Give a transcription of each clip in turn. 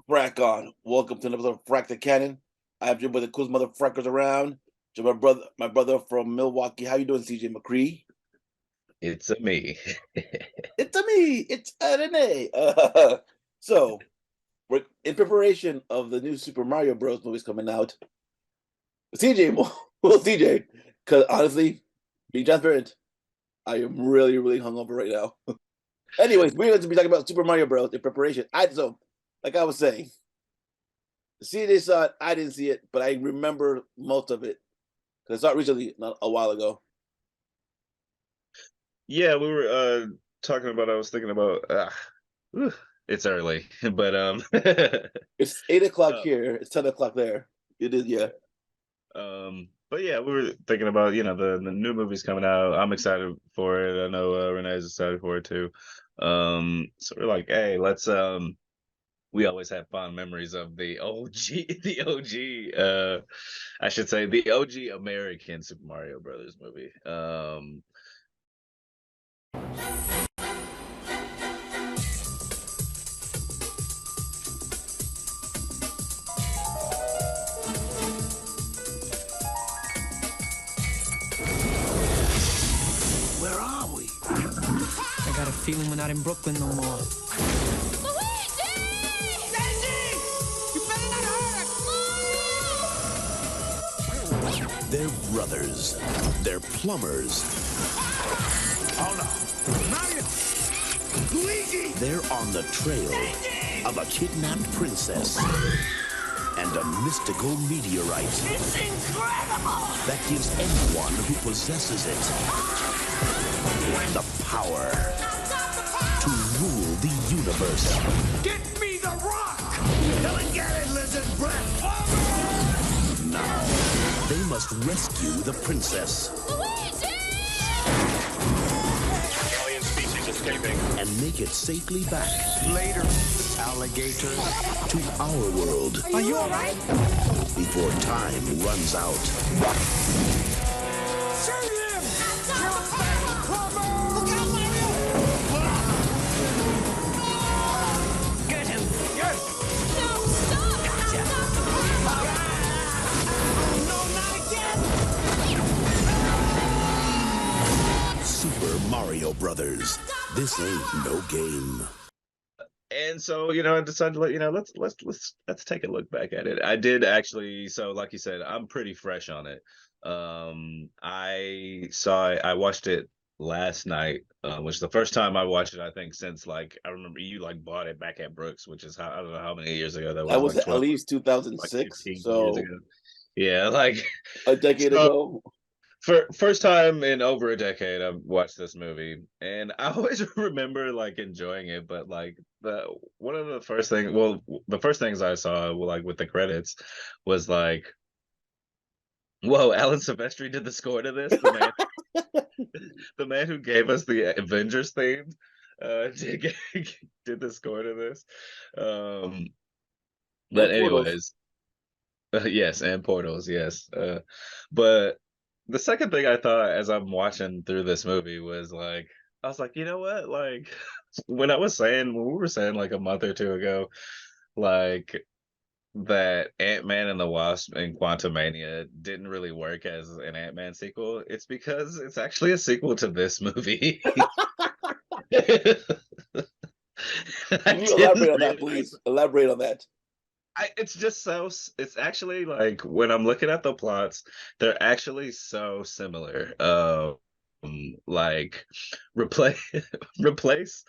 Frack on. Welcome to another episode of Frack the Canon. I have joined by the coolest motherfuckers around. My brother from Milwaukee. How you doing, CJ McCree? It's a me. It's a me. It's a René. So we're in preparation of the new Super Mario Bros. Movies coming out. CJ, well, CJ, because honestly, be transparent, I am really hungover right now. Anyways, we're going to be talking about Super Mario Bros. In preparation. Like I was saying, CJ saw it. I didn't see it, but I remember most of it because I saw it recently, not a while ago. Yeah, we were talking about I was thinking about it's early, but It's 8 o'clock uh, here. It's 10 o'clock there. It is, yeah. but yeah, we were thinking about, the new movies coming out. I'm excited for it. I know Renee's excited for it too. So we're like, hey, let's we always have fond memories of the OG the OG I should say the OG American Super Mario Brothers movie. Where are we? I got a feeling we're not in Brooklyn no more. Luigi! Daisy! You better not hurt us! They're brothers. They're plumbers. Oh no. Mario! Luigi! They're on the trail of a kidnapped princess and a mystical meteorite It's incredible! that gives anyone who possesses it the power to rule the universe. Get me the rock! Come and get it, lizard breath! Now, they must rescue the princess Luigi! Alien species escaping. and make it safely back Later, alligator. to our world Are you alright? before time runs out. Shoot him! Look out, Mario! Get him! No, stop! Gotcha. No, not again! Super Mario Brothers. This ain't no game. And so, I decided to let's take a look back at it. I did actually, so like you said, I'm pretty fresh on it. I watched it last night, which is the first time I watched it, I think, since like I remember you like bought it back at Brooks, which is how I don't know how many years ago that That was, was like at 12, least like 2006, 15 years so ago. Yeah, like a decade so ago. for first time in over a decade, I've watched this movie, and I always remember like enjoying it. But like one of the first things, well, the first things I saw, like with the credits, was like, "Whoa, Alan Silvestri did the score to this." The man who gave us the Avengers theme, did, did the score to this. Um, but And Portals. anyways, yes, and Portals, yes. But the second thing I thought as I'm watching through this movie was like, I was like, you know what? Like when we were saying like a month or two ago, like that Ant-Man and the Wasp and Quantumania didn't really work as an Ant-Man sequel, it's because it's actually a sequel to this movie. I Can you didn't elaborate on that, realize. please? Elaborate on that. It's just it's actually like when I'm looking at the plots, they're actually so similar. Like replace replace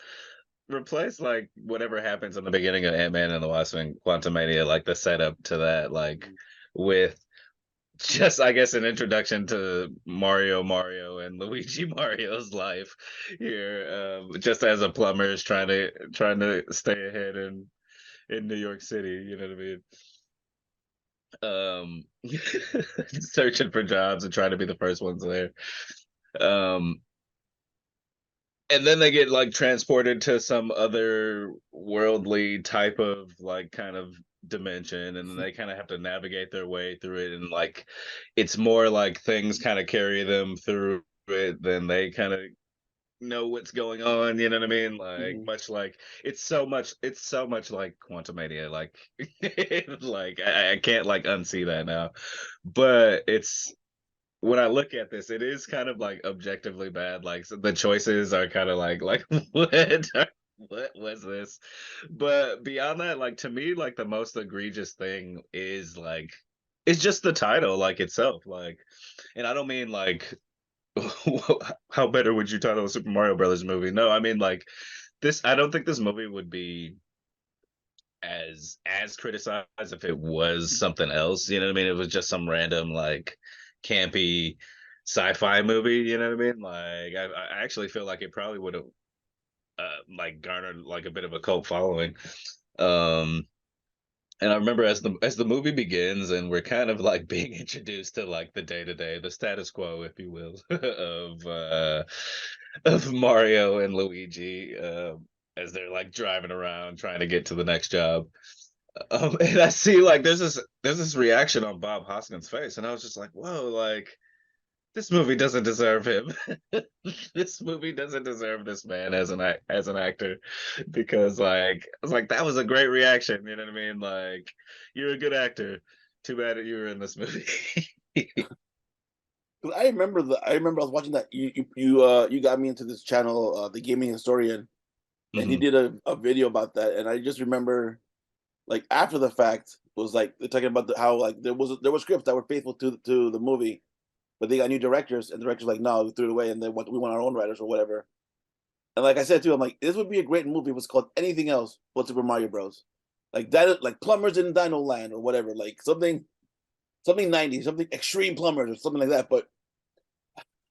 replace like whatever happens in the beginning of Ant-Man and the Wasp and Quantumania, like the setup to that, like with just I guess an introduction to Mario and Luigi Mario's life here, just as a plumber is trying to stay ahead in New York City, you know what I mean? Searching for jobs and trying to be the first ones there. Um, and then they get like transported to some other worldly type of like kind of dimension, and then they kind of have to navigate their way through it, and like it's more like things kind of carry them through it than they kind of know what's going on, you know what I mean? Like Mhm. much like it's so much like Quantumania, like like I can't like unsee that now. But it's when I look at this, it is kind of like objectively bad. Like so the choices are kind of like what was this? But beyond that, like to me, like the most egregious thing is like it's just the title like itself. Like, and I don't mean like how better would you title a Super Mario Brothers movie? No, I mean like this. I don't think this movie would be as criticized if it was something else. You know what I mean? It was just some random like campy sci-fi movie. You know what I mean? Like I actually feel like it probably would have like garnered like a bit of a cult following. Um, and I remember as the movie begins and we're kind of like being introduced to like the day to day, the status quo, if you will, of Mario and Luigi as they're like driving around trying to get to the next job. And I see like there's this reaction on Bob Hoskins' face, and I was just like, whoa, like this movie doesn't deserve him. This movie doesn't deserve this man as as an actor, because like I was like that was a great reaction. You know what I mean? Like you're a good actor. Too bad that you were in this movie. 'Cause I remember I was watching that you got me into this channel, the Gaming Historian, and he Mhm. did a video about that, and I just remember like after the fact was like they're talking about how like there were scripts that were faithful to the movie, but they got new directors, and the directors like no, we threw it away, and we want our own writers or whatever. And like I said too, I'm like this would be a great movie if it was called anything else but Super Mario Bros. Like Plumbers in Dino Land or whatever, like something 90s, something Extreme Plumbers or something like that. But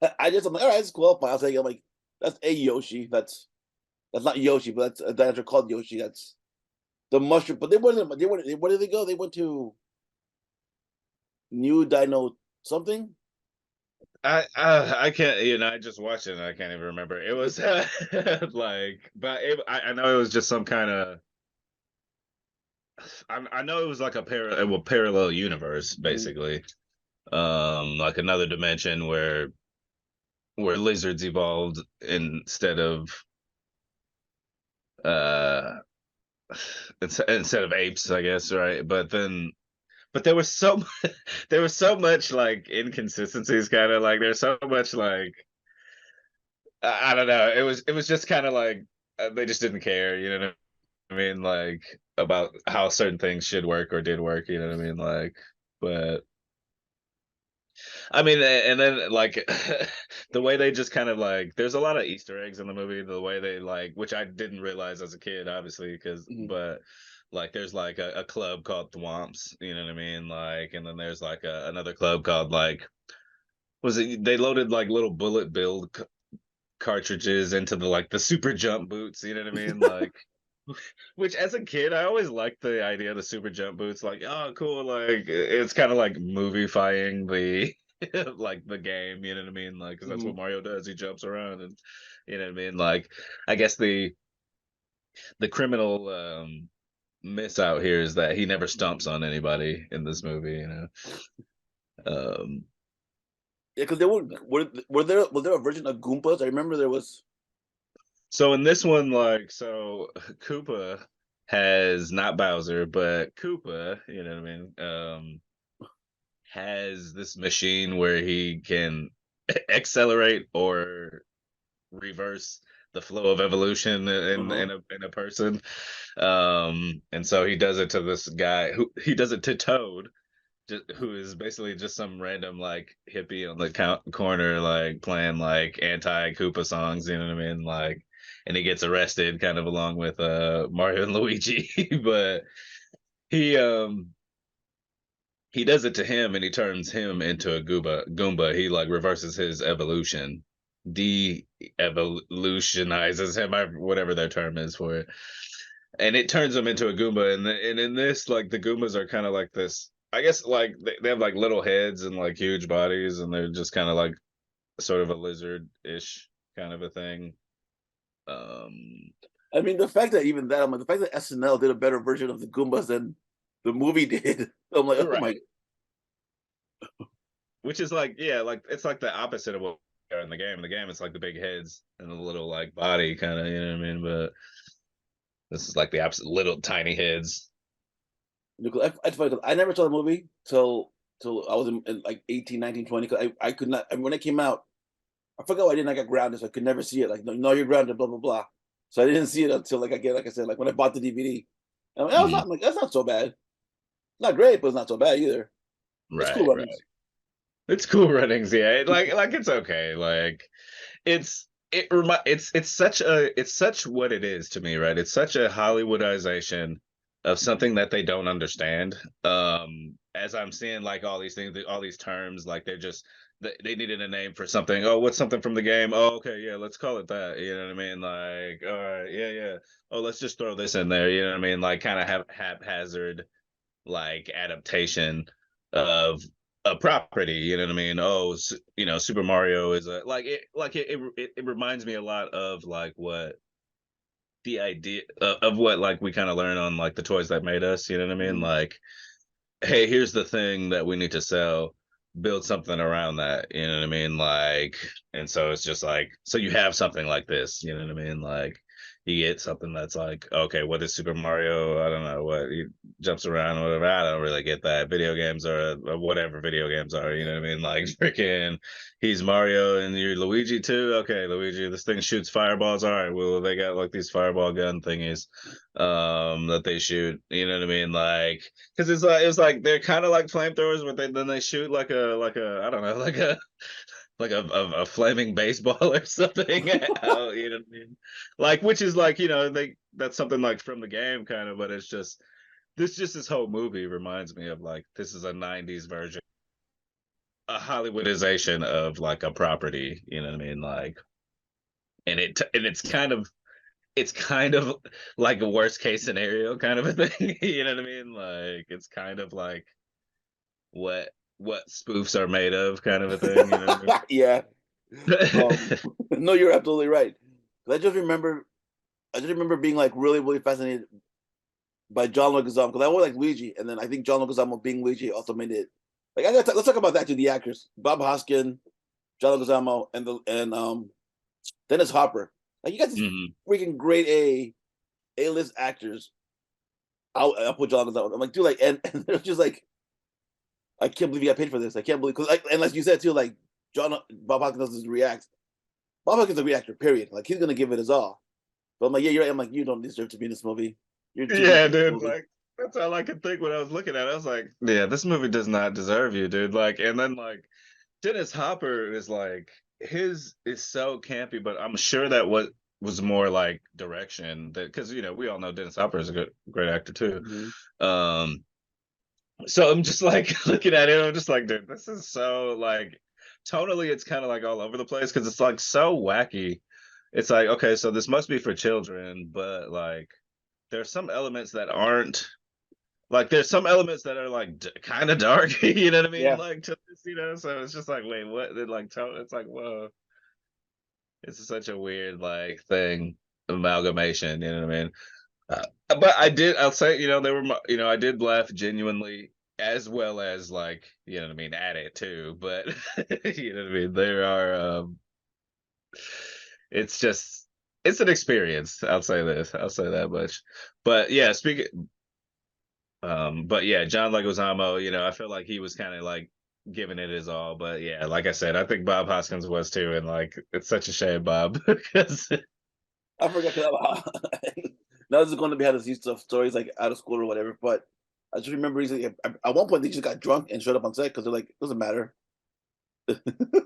I'm like, all right, it's cool. I'll take it. I'm like, that's a Yoshi. That's not Yoshi, but that's a dinosaur called Yoshi. That's the mushroom. But they wasn't. They went. Where did they go? They went to New Dino something. I can't, you know, I just watched it and I can't even remember. It was like but I know it was just some kind of I know it was like a parallel universe Mhm. basically. Like another dimension where lizards evolved instead of uh instead of apes, I guess, right? But there was so there was so much like inconsistencies, kind of like there's so much like I don't know. It was just kind of like they just didn't care, you know what I mean? Like about how certain things should work or did work, you know what I mean? Like, but I mean, and then like the way they just kind of like, there's a lot of Easter eggs in the movie. The way they like, which I didn't realize as a kid, obviously, because Mhm. but like there's like a club called Thwomps, you know what I mean? Like, and then there's like another club called like was it they loaded like little bullet build cartridges into the like the super jump boots, you know what I mean? Like which as a kid, I always liked the idea of the super jump boots. Like, oh, cool! Like it's kind of like movifying the like the game. You know what I mean? Like, because that's what Mhm. Mario does. He jumps around, and you know what I mean. Like, I guess the criminal miss out here is that he never stomps on anybody in this movie. You know. Um, Yeah, because were there a version of Goombas? I remember there was. so in this one, like, so Koopa has not Bowser, but Koopa. You know what I mean? Has this machine where he can accelerate or reverse the flow of evolution Uh-huh. in a person. And so he does it to this guy who he does it to Toad, who is basically just some random like hippie on the corner, like playing like anti Koopa songs. You know what I mean? Like, and he gets arrested, kind of along with Mario and Luigi. But he um he does it to him and he turns him into a Goomba. He like reverses his evolution, de-evolutionizes him, whatever their term is for it, and it turns him into a Goomba. And in this, like the Goombas are kind of like this. I guess like they have like little heads and like huge bodies, and they're just kind of like sort of a lizard-ish kind of a thing. Um, I mean, the fact that even that, I'm like, the fact that SNL did a better version of the Goombas than the movie did. I'm like, oh my. right. Which is like, yeah, like it's like the opposite of what in the game. In the game, it's like the big heads and the little like body kind of, you know what I mean? But this is like the absolute little tiny heads. It's funny 'cause I never saw the movie till I was in like 18, 19, 20. Because I could not. And when it came out, I forgot why I didn't. I got grounded, so I could never see it. Like, no, you're grounded, blah blah blah. So I didn't see it until like like I said, like when I bought the DVD. And I was Mhm. not like that's not so bad. Not great, but it's not so bad either. It's cool Right, right. runnings. It's cool runnings, yeah. Like it's okay. Like it's such what it is to me, right? It's such a Hollywoodization of something that they don't understand. As I'm seeing like all these things, all these terms, like they needed a name for something. Oh, what's something from the game? Oh, okay, yeah, let's call it that. You know what I mean? Like, all right, yeah, yeah. Oh, let's just throw this in there. You know what I mean? Like, kind of have haphazard like adaptation of a property. You know what I mean? Oh, you know, Super Mario is a it reminds me a lot of like what the idea of what like we kind of learn on like the toys that made us. You know what I mean? Mhm. Like, hey, here's the thing that we need to sell. Build something around that. You know what I mean? Like, and so it's just like, so you have something like this. You know what I mean? Like, you get something that's like, okay, what is Super Mario? I don't know what he jumps around or whatever. I don't really get that. Video games are or whatever video games are. You know what I mean? Like, freaking, he's Mario and you're Luigi too. Okay, Luigi, this thing shoots fireballs. All right, well, they got like these fireball gun thingies that they shoot. You know what I mean? Like, because it's like they're kind of like flamethrowers, but then they shoot like a I don't know like a flaming baseball or something out, you know what I mean? Like, which is like, you know, that's something like from the game kind of, but it's just this whole movie reminds me of like this is a 90s version, a Hollywoodization of like a property, you know what I mean? Like, and it's kind of like a worst case scenario kind of a thing, you know what I mean? Like it's kind of like what spoofs are made of kind of a thing, you know what Yeah. I Um, mean? no, you're absolutely right. I just remember being like really, really fascinated by John Leguizamo because I always like Luigi, and then I think John Leguizamo being Luigi also made it. Like let's talk about that to the actors: Bob Hoskin, John Leguizamo, and Dennis Hopper. Like you got these Mhm. freaking grade A list actors. I'll put John Leguizamo. I'm like, dude, like, and they're just like, I can't believe you got paid for this. I can't believe because, like, and like you said too, like Bob Hoskins doesn't react. Bob Hoskins is a great actor. Period. Like he's gonna give it his all. But I'm like, yeah, you're right. I'm like, you don't deserve to be in this movie. You're too good Yeah, for this dude, movie. like that's all I could think when I was looking at it. I was like, yeah, this movie does not deserve you, dude. Like, and then like Dennis Hopper is like his is so campy, but I'm sure that what was more like direction that because you know we all know Dennis Hopper is a great actor too. Mhm. Um, so I'm just like looking at it, I'm just like, dude, this is so like tonally, it's kind of like all over the place because it's like so wacky. It's like, okay, so this must be for children, but like there's some elements that aren't like there's some elements that are like kind of dark, you know what I mean? Yeah. Like to this, you know, so it's just like, wait, what? Then like, it's like, whoa, it's such a weird like thing amalgamation, you know what I mean? But I'll say, you know, you know, I did laugh genuinely as well as like, you know what I mean, at it too. But you know what I mean? There are, it's just, it's an experience. I'll say this. I'll say that much. But yeah, but yeah, John Leguizamo, you know, I feel like he was kind of like giving it his all. But yeah, like I said, I think Bob Hoskins was too, and like it's such a shame, Bob, because I forgot now this is going to be how to see stuff stories like out of school or whatever. But I just remember recently at one point they just got drunk and showed up on set because they're like, doesn't matter.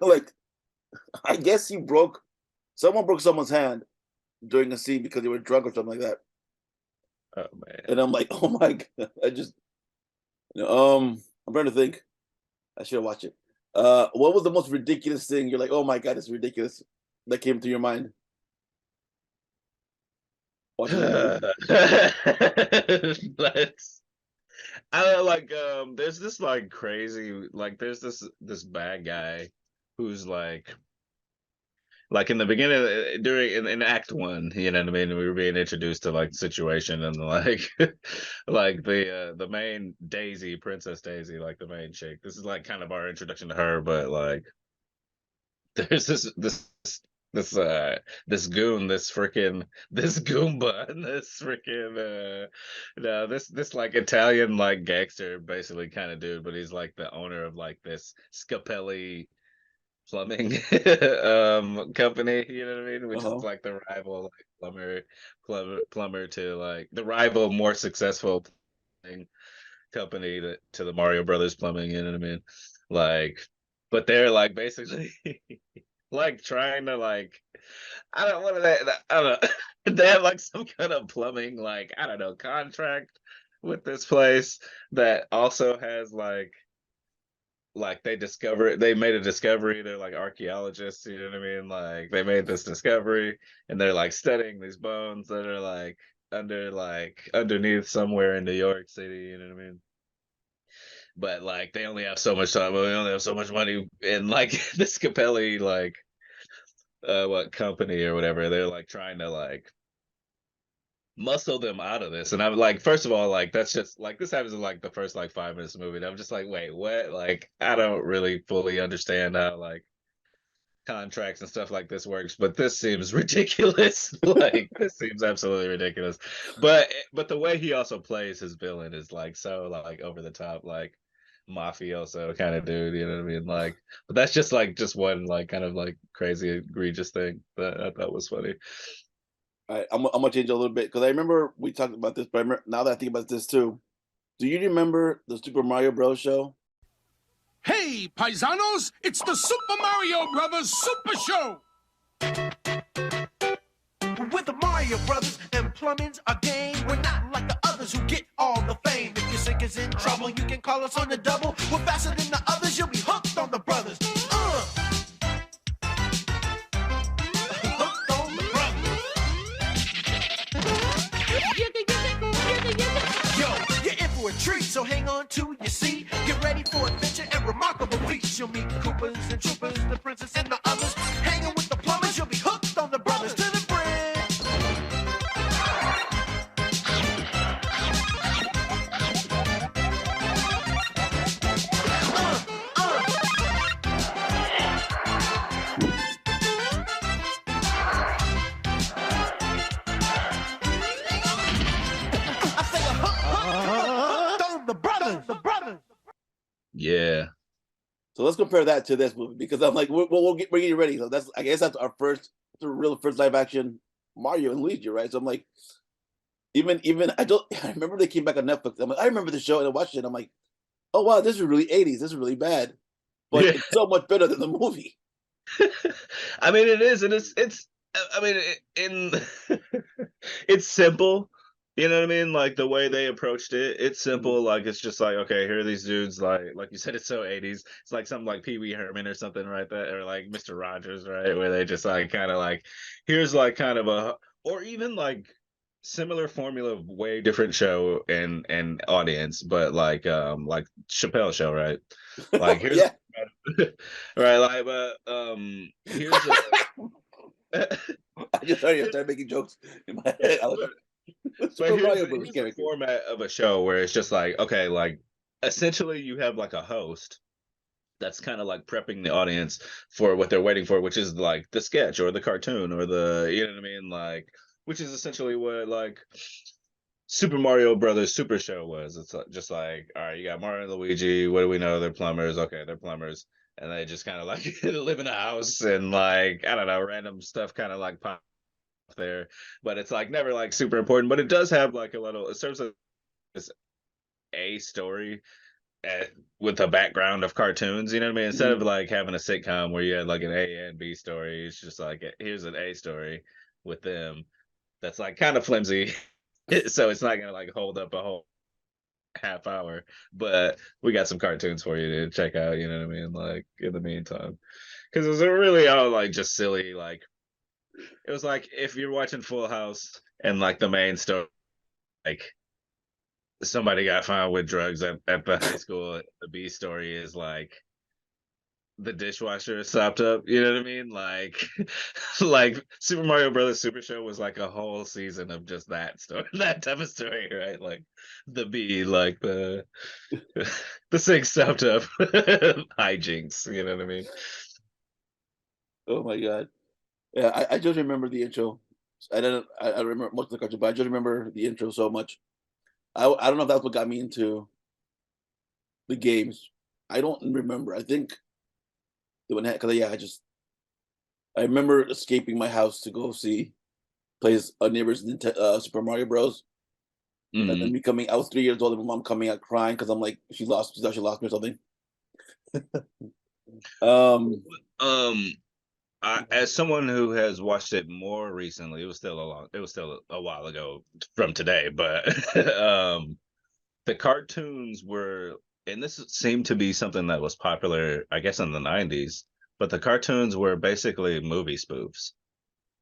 Like I guess someone broke someone's hand during a scene because they were drunk or something like that. oh man. And I'm like, oh my god, I'm trying to think. I should have watched it. What was the most ridiculous thing? You're like, oh my god, it's ridiculous that came to your mind watching that movie. Let's I don't like there's this like crazy like there's this bad guy who's like in the beginning during in act one, you know what I mean, we were being introduced to like the situation and like like the main Daisy, Princess Daisy, like the main chick. This is like kind of our introduction to her, but like there's this goon, this Goomba, and this freaking no, this like Italian like gangster basically kind of dude, but he's like the owner of like this Scapelli plumbing company, you know what I mean? Which is Uh-huh. like the rival like plumber to like the rival more successful plumbing company to the Mario Brothers plumbing, you know what I mean? Like, but they're like basically like trying to like I don't what are they I don't know. They have like some kind of plumbing like I don't know contract with this place that also has like they made a discovery. They're like archaeologists, you know what I mean? Like they made this discovery and they're like studying these bones that are like underneath somewhere in New York City, you know what I mean? But like they only have so much time, they only have so much money, and like this Capelli like what company or whatever, they're like trying to like muscle them out of this. And I'm like, first of all, like that's just like this happens in like the first like 5 minutes of the movie. And I'm just like, wait, what? Like I don't really fully understand how like contracts and stuff like this works, but this seems ridiculous. Like this seems absolutely ridiculous. But the way he also plays his villain is like so like over the top, like mafioso kind of dude, you know what I mean? Like, but that's just one like kind of like crazy egregious thing that I thought was funny. All right, I'm gonna change a little bit because I remember we talked about this, but now that I think about this too, do you remember the Super Mario Bros. Show? Hey, paisanos, it's the Super Mario Brothers Super Show! With the Mario Brothers and plumbing's a game. We're not like the others who get all the fame. If your sink is in trouble, you can call us on the double. We're faster than the others, you'll be hooked on the brothers. Hooked on the brothers. Yo, you're in for a treat, so hang on to your seat. Get ready for adventure and remarkable feats. You'll meet Koopas and Troopers, the princess and the others. Hanging with the plumbers, you'll be hooked on the brothers to the bridge. I say hooked on the brothers, the brothers. Yeah. So let's compare that to this movie because I'm like, we're getting ready. So I guess that's our real first live action Mario and Luigi, right? So I'm like, even I remember they came back on Netflix. I'm like, I remember the show and I watched it. I'm like, oh wow, this is really 80s. This is really bad, but Yeah. it's so much better than the movie. I mean, it is, and it's. I mean, in it's simple. You know what I mean? Like the way they approached it, it's simple. Like it's just like, okay, here are these dudes. Like you said, it's so 80s. It's like something like Pee Wee Herman or something, right? That or like Mr. Rogers, right? Where they just like kind of like, here's like kind of a, or even like similar formula, way different show and audience, but like Chappelle Show, right? Like here's Yeah, right, like but here's a I just started making jokes in my head. I was like, but Super Mario Brothers here's the character. format of a show where it's just like, okay, like essentially you have like a host that's kind of like prepping the audience for what they're waiting for, which is like the sketch or the cartoon or the, you know what I mean? Like, which is essentially what like Super Mario Brothers Super Show was. It's just like, all right, you got Mario and Luigi. What do we know? They're plumbers. Okay, they're plumbers. And they just kind of like live in a house and like, I don't know, random stuff kind of like pop there. But it's like never like super important. But it does have like a little, it serves as a story with a background of cartoons. You know what I mean? Instead of like having a sitcom where you had like an A and B story, it's just like, here's an A story with them that's like kind of flimsy. So it's not gonna like hold up a whole half hour, but we got some cartoons for you to check out, you know what I mean, like in the meantime, because it was really all like just silly. Like it was like if you're watching Full House and like the main story, like somebody got found with drugs at the high school, the B story is like the dishwasher is sopped up, you know what I mean? Like like Super Mario Brothers Super Show was like a whole season of just that story, that type of story, right? Like the bee, like the sink sopped up hijinks, you know what I mean? Oh my god. Yeah, I just remember the intro. I don't remember most of the cartoon, but I just remember the intro so much. I don't know if that's what got me into the games. I don't remember. I think it went because yeah, I remember escaping my house to go see plays a neighbor's Super Mario Bros. And then Mhm. me coming, I was 3 years old, and my mom coming out crying because I'm like, she thought she lost me or something. Um, Um, as someone who has watched it more recently, it was still a while ago from today, but the cartoons were, and seemed to be something that was popular, I guess, in the 90s, but the cartoons were basically movie spoofs.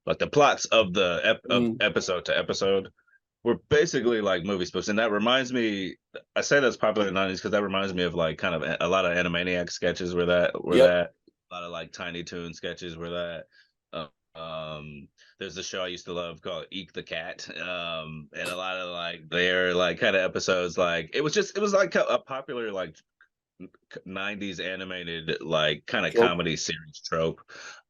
Like the plots of of mm, episode to episode were basically like movie spoofs. And that reminds me, I say that's popular in the 90s because that reminds me of like kind of a lot of Animaniac sketches yep. a lot of like Tiny Toon sketches were that. There's a show I used to love called Eek the Cat. And a lot of like their like kind of episodes, like it was like a popular like 90s animated like kind of Trope. comedy series trope,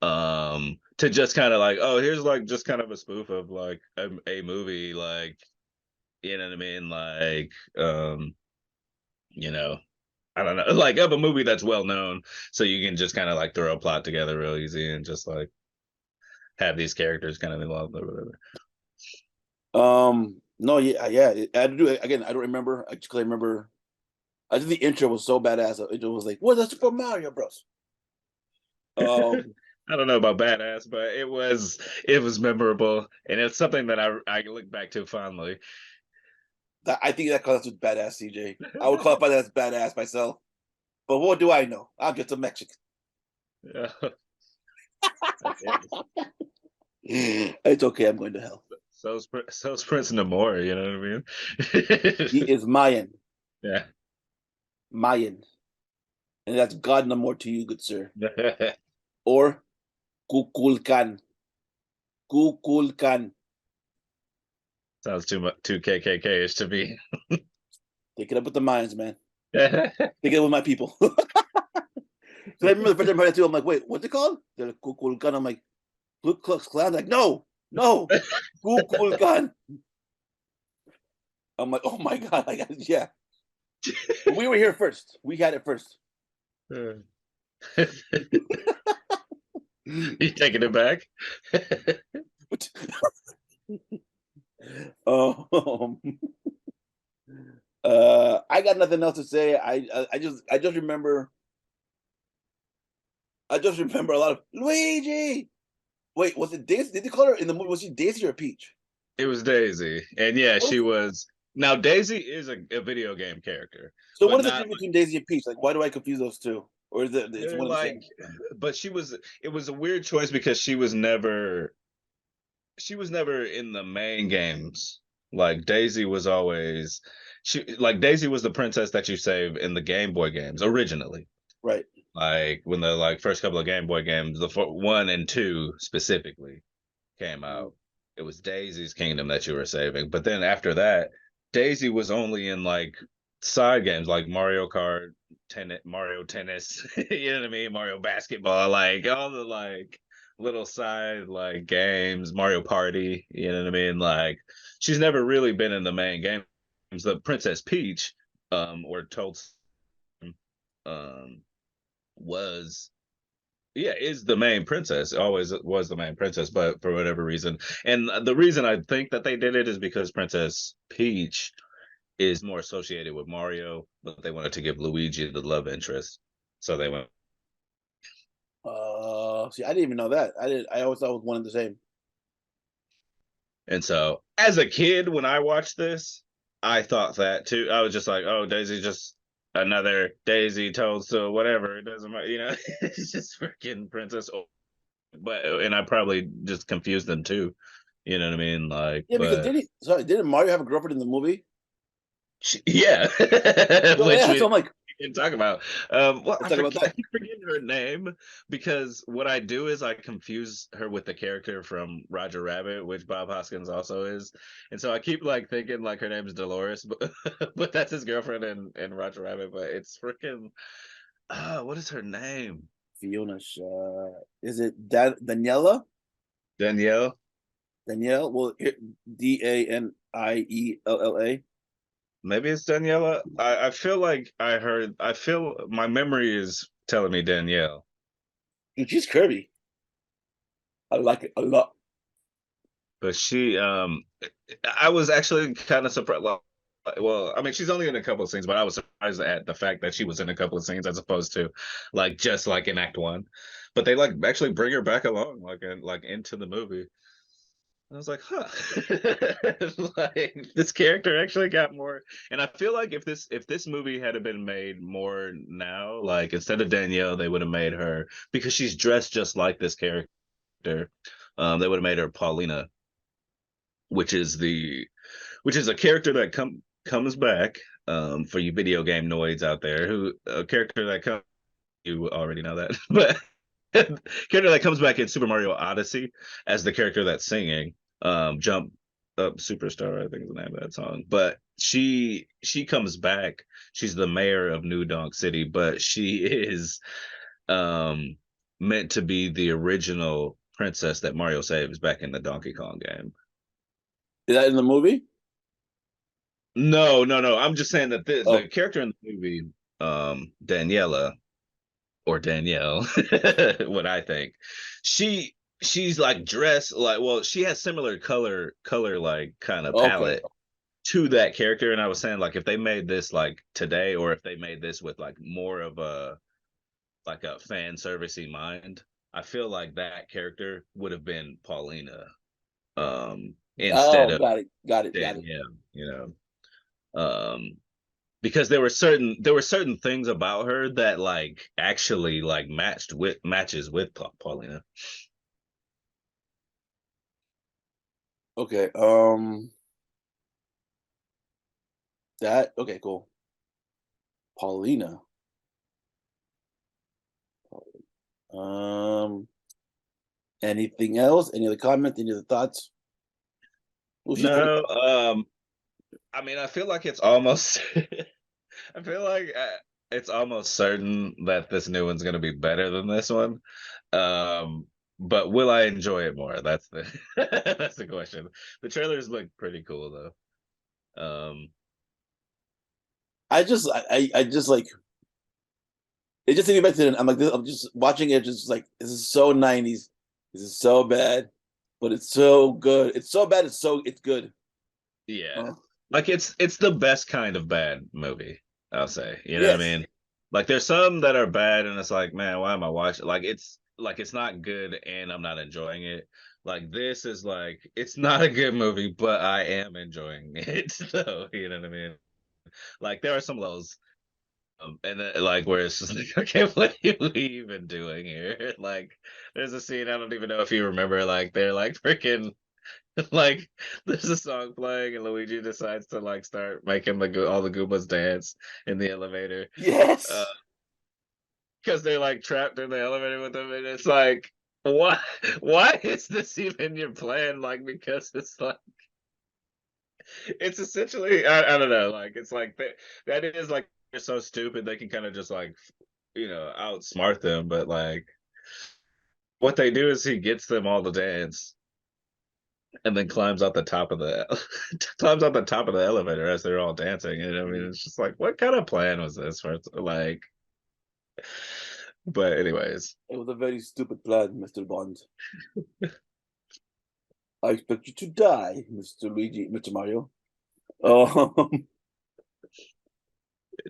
to just kind of like, oh, here's like just kind of a spoof of like a movie, like, you know what I mean, like, you know, I don't know, like of a movie that's well known, so you can just kind of like throw a plot together real easy and just like have these characters kind of involved or whatever. No, yeah, yeah. I do again. I don't remember. I just remember. I think the intro was so badass. It was like, "What's that Super Mario Bros." Um, I don't know about badass, but it was memorable, and it's something that I look back to fondly. I think that constitutes badass, CJ. I would qualify that as badass myself. But what do I know? I'll get to Mexican. Yeah. Yeah. It's okay. I'm going to hell. So's Prince Namor, you know what I He mean? is Mayan, Yeah. Mayan, and that's God no more to you, good sir. Or Kukulkan, Kukulkan. Sounds too KKK-ish to me. Take it up with the Mayans, man. Yeah. Take it up with my people. So I remember the first time I heard it too. I'm like, wait, what's it called? They're like, Kukulkan. I'm like, Ku Klux Klan. I'm like, no, no, Kukulkan. I'm like, oh my god, yeah. We were here first. We had it first. You taking it back? um, I got nothing else to say. I just remember a lot of Luigi. Wait, was it Daisy? Did they call her in the movie? Was she Daisy or Peach? It was Daisy, and yeah, What she is, was. Now Daisy is a video game character, so what but is the not difference between Daisy and Peach? Like, why do I confuse those two? Or is it it's they're one of the like, same? but it was a weird choice because she was never in the main games. Like Daisy was always Daisy was the princess that you save in the Game Boy games originally. Right. Like when the like first couple of Game Boy games, one and two specifically came out, it was Daisy's kingdom that you were saving. But then after that, Daisy was only in like side games like Mario Kart, Mario Tennis, you know what I mean? Mario Basketball, like all the like little side like games, Mario Party, you know what I mean? Like she's never really been in the main games. The Princess Peach, or Toad, um, was is the main princess, always was the main princess, but for whatever reason, and the reason I think that they did it is because Princess Peach is more associated with Mario, but they wanted to give Luigi the love interest, so they went. See, I didn't even know that. I always thought it was one and the same. And so as a kid when I watched this, I thought that too. I was just like, oh, Daisy, just another Daisy, Toadstool, whatever, it doesn't matter, you know. It's just freaking princess. But and I probably just confused them too. You know what I mean? Like, Yeah, because but didn't Mario have a girlfriend in the movie? yeah, So which yeah, so I'm like, we can talk about. Well, let's talk about I that. keep forgetting her name because what I do is I confuse her with the character from Roger Rabbit, which Bob Hoskins also is, and so I keep like thinking like her name is Dolores, but but that's his girlfriend in Roger Rabbit. But it's freaking what is her name? Fiona. Is it Daniela? Danielle. Danielle? Well, Daniella. Maybe it's Daniela. I feel like I feel my memory is telling me Danielle. Dude, she's curvy. I like it a lot. But I was actually kind of surprised. Well, I mean, she's only in a couple of scenes, but I was surprised at the fact that she was in a couple of scenes as opposed to like just like in Act One. But they like actually bring her back along, like into the movie. I was like, huh, like this character actually got more. And I feel like if this movie had been made more now, like instead of Danielle, they would have made her because she's dressed just like this character. They would have made her Paulina, which is a character that comes back for you video game noids out there who a character that comes you already know that but character that comes back in Super Mario Odyssey as the character that's singing Jump Up Superstar, I think is the name of that song. But she comes back. She's the mayor of New Donk City, but she is meant to be the original princess that Mario saves back in the Donkey Kong game. Is that in the movie? No, no, no. I'm just saying that Oh. the character in the movie, Daniela or Danielle, what I think, she's like dressed like, well, she has similar color like kind of Okay. palette to that character. And I was saying like if they made this like today, or if they made this with like more of a like a fan servicey mind, I feel like that character would have been Paulina instead Oh, of got it. Danielle, you know. Because there were certain things about her that like actually like matches with Paulina. Okay. That okay, cool. Paulina. Anything else? Any other comments? Any other thoughts? Well, she's pretty. No, I mean, I feel like it's almost. I feel like it's almost certain that this new one's gonna be better than this one. But will I enjoy it more? That's the that's the question. The trailers look pretty cool though. I just like it. Just taking me back to. I'm like this. I'm just watching it. Just like this is so 90s. This is so bad, but it's so good. It's so bad. It's good. Yeah. Like it's the best kind of bad movie, I'll say. You know what I Yes. mean? Like there's some that are bad and it's like, man, why am I watching? Like it's not good and I'm not enjoying it. Like this is like it's not a good movie, but I am enjoying it. So, you know what I mean? Like there are some lows. And then, like where it's just like, okay, what are we even doing here? Like there's a scene I don't even know if you remember, like they're like freaking like there's a song playing and Luigi decides to like start making all the Goombas dance in the elevator. Yes. Because they're like trapped in the elevator with them, and it's like, why is this even your plan? Like because it's like it's essentially I don't know, like it's like that is like they're so stupid they can kind of just like outsmart them, but like what they do is he gets them all to dance and then climbs out the top of the climbs out the top of the elevator as they're all dancing. And I mean, it's just like, what kind of plan was this? For like, but anyways, It was a very stupid plan, Mr. Bond. I expect you to die, Mr. Luigi, Mr. Mario.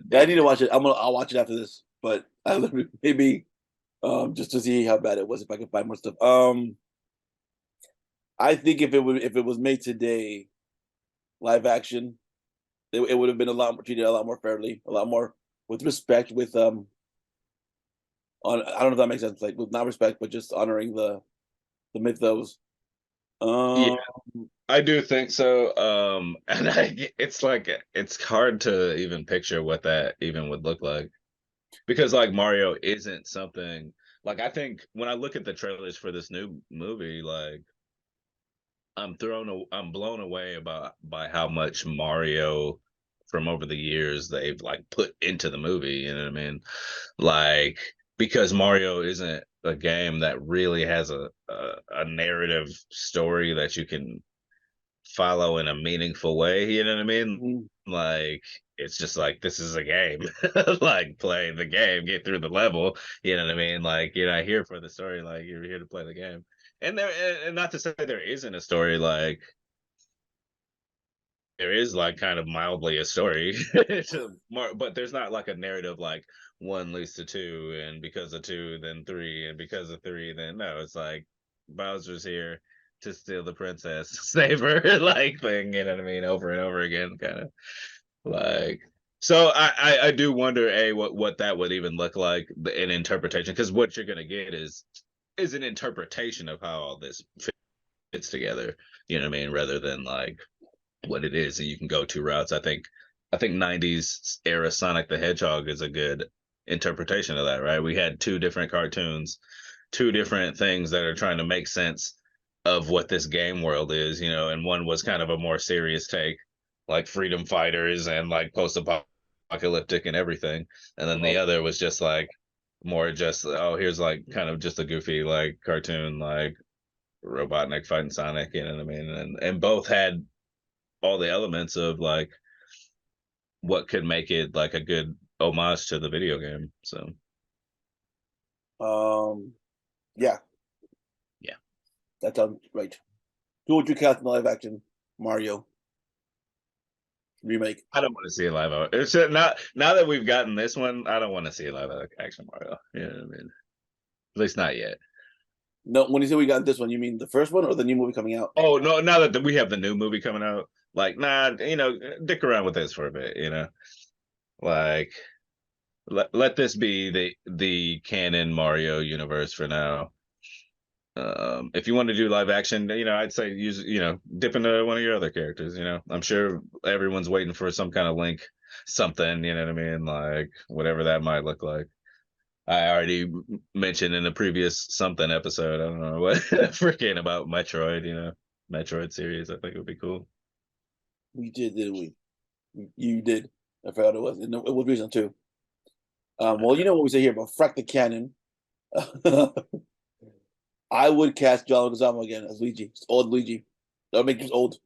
Yeah, I need to watch it. I'll watch it after this, but maybe just to see how bad it was if I can find more stuff. I think if it was made today, live action, it would have been treated a lot more fairly, a lot more with respect. With on I don't know if that makes sense, like with not respect, but just honoring the mythos. yeah, I do think so. And it's like it's hard to even picture what that even would look like because like Mario isn't something like I think when I look at the trailers for this new movie, like I'm blown away by how much Mario from over the years they've like put into the movie, you know what I mean? Like because Mario isn't a game that really has a narrative story that you can follow in a meaningful way. You know what I mean? Mhm. Like it's just like this is a game. Like play the game, get through the level. You know what I mean? Like you're not here for the story. Like you're here to play the game. And there, and not to say there isn't a story. Like there is like kind of mildly a story. It's more, but there's not like a narrative like one leads to two, and because of two, then three, and because of three, then no. It's like Bowser's here to steal the princess, save her, like thing. You know what I mean? Over and over again, kind of like. So I do wonder what that would even look like in interpretation, because what you're gonna get is an interpretation of how all this fits together. You know what I mean? Rather than like what it is, and you can go two routes. I think 90s era Sonic the Hedgehog is a good interpretation of that, right? We had two different cartoons, two different things that are trying to make sense of what this game world is, and one was kind of a more serious take, like freedom fighters and like post-apocalyptic and everything. And then the Right. other was just like more just, oh, here's like kind of just a goofy like cartoon like Robotnik fighting Sonic, you know what I mean? And both had all the elements of like what could make it like a good homage to the video game. So Yeah, yeah, that sounds right. Who would you cast in the live action Mario remake? I don't want to see a live. It's just not now that we've gotten this one. I don't want to see a live action Mario. You know what I mean? At least not yet. No, when you say we got this one, you mean the first one or the new movie coming out? Oh no! Now that we have the new movie coming out, like nah, dick around with this for a bit. Like let this be the canon Mario universe for now. If you want to do live action, I'd say use, dip into one of your other characters. I'm sure everyone's waiting for some kind of link, something. You know what I mean? Like whatever that might look like. I already mentioned in a previous something episode. I don't know what freaking about Metroid. Metroid series. I think it would be cool. We did, didn't we? You did. I forgot it was. It was recent too. Well, you know what we say here about Frack the Canon. I would cast John Leguizamo again as Luigi. It's old Luigi. That would make him old.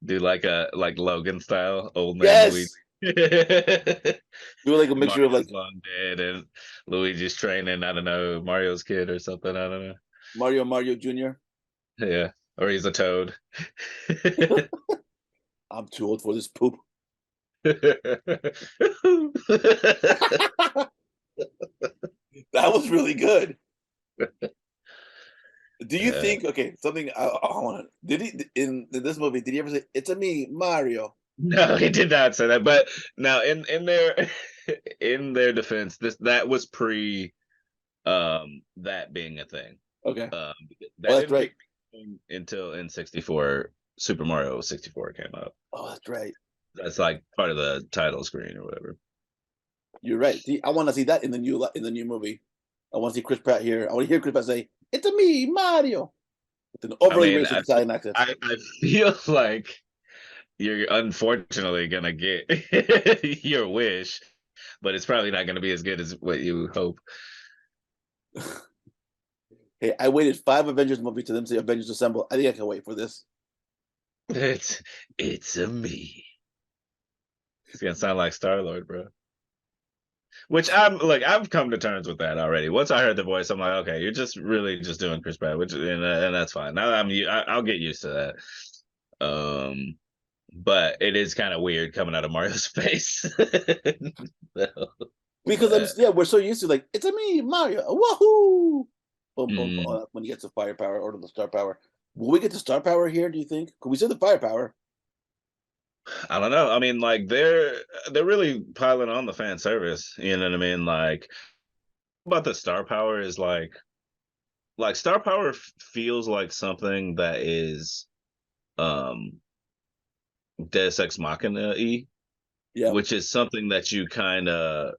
Do like a Logan style old man Yes. Luigi. Do like a mixture of like Mario's long dead and Luigi's training, I don't know, Mario's kid or something. I don't know. Mario Jr. Yeah. Or he's a toad. I'm too old for this poop. That was really good. Do you think? Okay, something I want to. Did he in this movie? Did he ever say "It's a me, Mario"? No, he did not say that. But now in their in their defense, that was pre that being a thing. Okay, That that's didn't right. become until N64 Super Mario 64 came out. Oh, that's right. That's like part of the title screen or whatever. You're right. See, I want to see that in the new movie. I want to see Chris Pratt here. I want to hear Chris Pratt say "It's a me, Mario," with an overly racist Italian accent. I feel like you're unfortunately gonna get your wish, but it's probably not gonna be as good as what you hope. Hey, I waited 5 Avengers movies to them say Avengers Assemble. I think I can wait for this. It's a me. It's gonna sound like Star-Lord, bro. Which I've come to terms with that already. Once I heard the voice, I'm like, okay, you're just really just doing Chris Pratt, and that's fine. Now I'll get used to that. But it is kind of weird coming out of Mario's face. Because we're so used to like "It's a me, Mario." Woohoo! Boom, boom, boom. When he gets the firepower or the star power. Will we get the star power here? Do you think? Could we say the firepower? I don't know. I mean, like they're really piling on the fan service. You know what I mean? Like, about the star power is like star power feels like something that is um Deus Ex Machina y, Yeah. which is something that you kind of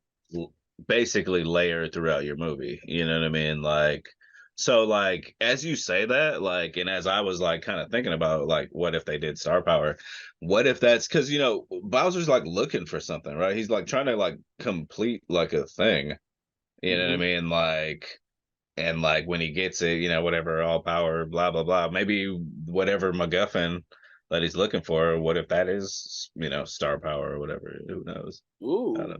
basically layer throughout your movie. You know what I mean? Like, so like as you say that, like, and as I was like kind of thinking about like, what if they did star power? What if that's because Bowser's like looking for something, right? He's like trying to like complete like a thing, You know what I mean? Like, and like when he gets it, you know, whatever, all power, blah blah blah. Maybe whatever MacGuffin that he's looking for, what if that is, you know, star power or whatever? Who knows? I don't Ooh.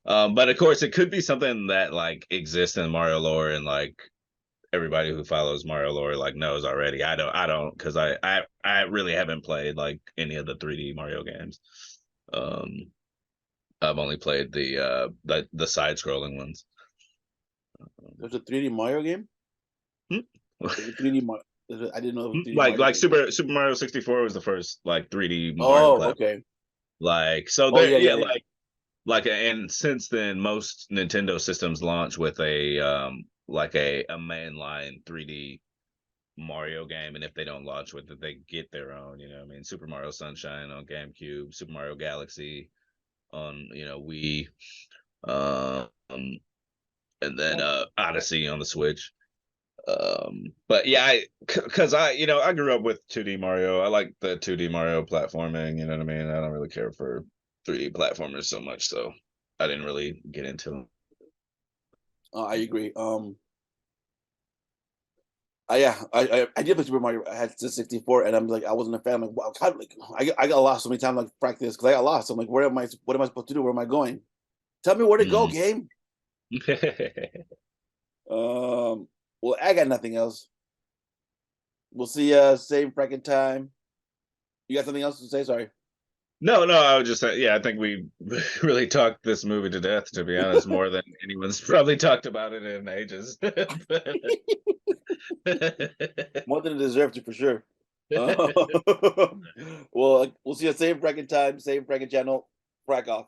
know. But of course, it could be something that like exists in Mario lore, and like everybody who follows Mario lore like knows already. I don't, because I really haven't played like any of the 3D Mario games. Um, I've only played the side scrolling ones. There's a 3D Mario game. There's a 3D Mario. I didn't know there was a 3D Mario Like game. Super Mario 64 was the first like 3D Mario Oh, platform. okay. Like so Oh there, yeah. like and since then most Nintendo systems launch with a like a mainline 3D Mario game, and if they don't launch with it, they get their own. You know, what I mean, Super Mario Sunshine on GameCube, Super Mario Galaxy on Wii, um, and then Odyssey on the Switch. But yeah, because I grew up with 2D Mario. I like the 2D Mario platforming. You know what I mean? I don't really care for 3D platformers so much, so I didn't really get into them. I agree. I did play Super Mario. I had the 64, and I'm like, I wasn't a fan. I'm like, wow, God, like I got lost so many times like practice because I got lost. I'm like, what am I supposed to do? Where am I going? Tell me where to go, game. Well, I got nothing else. We'll see same freaking time. You got something else to say? Sorry. No, I would just say, yeah, I think we really talked this movie to death, to be honest, more than anyone's probably talked about it in ages. More than it deserved to, for sure. Well, we'll see you same freaking time, same freaking channel. Frack off.